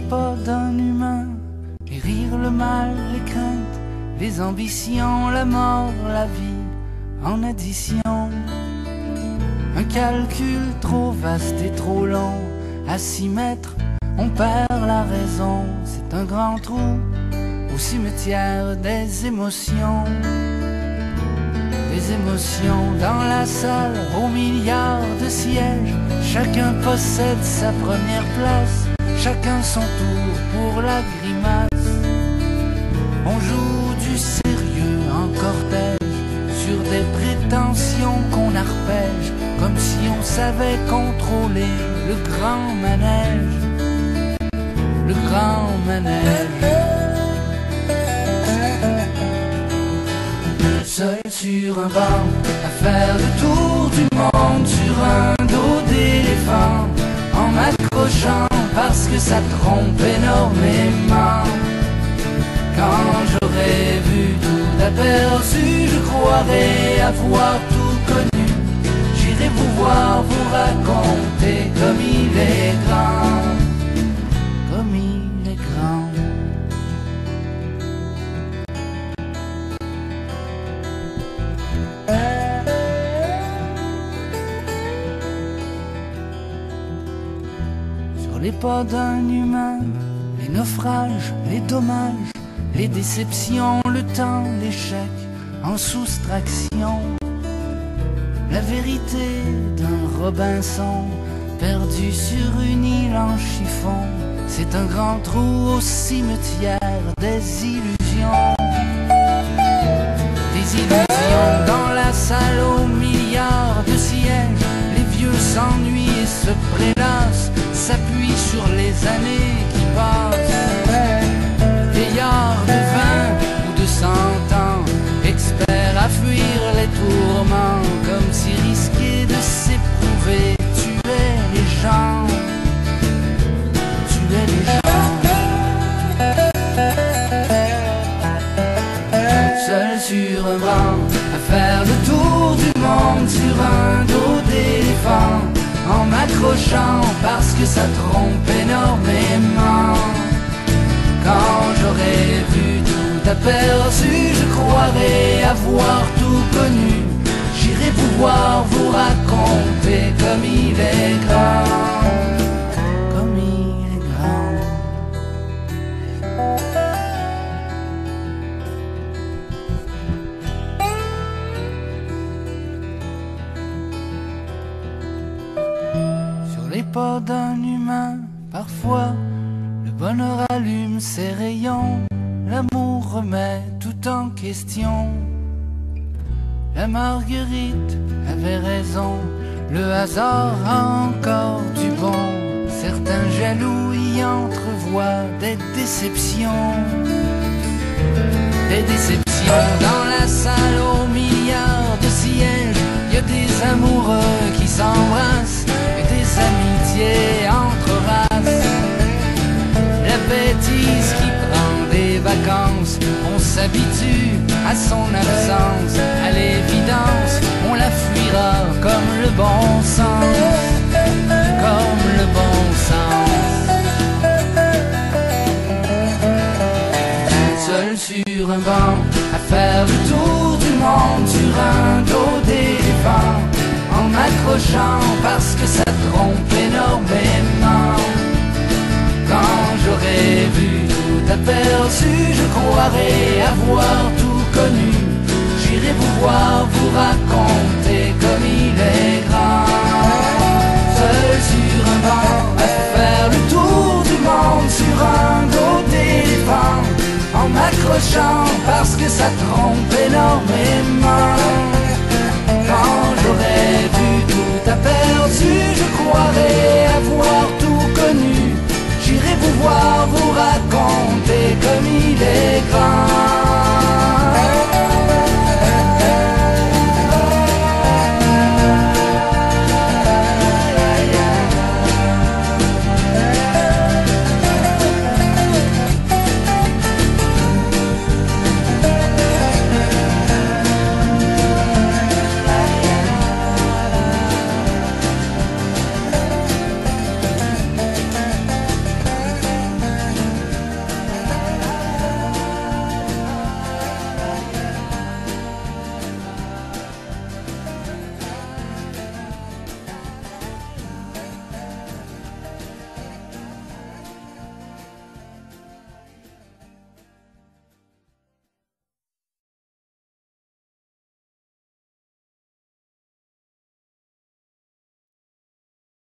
pas d'un humain, les rires, le mal, les craintes, les ambitions, la mort, la vie en addition. Un calcul trop vaste et trop long, à 6 mètres, on perd la raison. C'est un grand trou au cimetière des émotions. Des émotions dans la salle, aux milliards de sièges. Chacun possède sa première place, chacun son tour pour la grimace. On joue du sérieux en cortège, sur des prétentions qu'on arpège, comme si on savait contrôler le grand manège. Le grand manège. Seul sur un banc, à faire le tour du monde sur un dos d'éléphant, en m'accrochant parce que ça trompe énormément. Quand j'aurai vu tout aperçu, je croirai avoir tout connu. J'irai vous voir, vous raconter comme il est grand. Comme il est grand. Sur les pas d'un humain, les naufrages, les dommages, les déceptions, le temps, l'échec en soustraction. La vérité d'un Robinson perdu sur une île en chiffon. C'est un grand trou au cimetière des illusions. Des illusions dans la salle aux milliards de sièges. Les vieux s'ennuient et se prélassent, s'appuient sur les années qui passent. Vieillards de 20 ou de 100 ans, experts à fuir les tourments, comme si risquer de s'éprouver tuait les gens. Tuait les gens. Seul sur un banc, à faire le tour du monde sur un dos d'éléphant, en m'accrochant parce que ça trompe énormément. Quand j'aurai vu tout aperçu, je croirai avoir tout connu. J'irai pouvoir vous raconter comme il est grand. Comme il est grand. Sur les pas d'un humain, parfois le bonheur allume ses rayons, l'amour remet tout en question. La Marguerite avait raison, le hasard a encore du bon. Certains jaloux y entrevoient des déceptions. Des déceptions dans la salle aux milliards de sièges. Y a des amoureux qui s'embrassent et des amitiés entre races. La bêtise qui prend des vacances, on s'habitue à son absence. À l'évidence, on la fuira comme le bon sens. Comme le bon sens. Seul sur un banc, à faire le tour du monde sur un dos d'éléphant, en m'accrochant parce que ça trompe énormément. Quand j'aurai vu tout aperçu, je croirai avoir tout connu. J'irai vous voir, vous raconter comme il est grand. Seul sur un banc, à faire le tour du monde sur un dos d'éléphant, en m'accrochant parce que ça trompe énormément.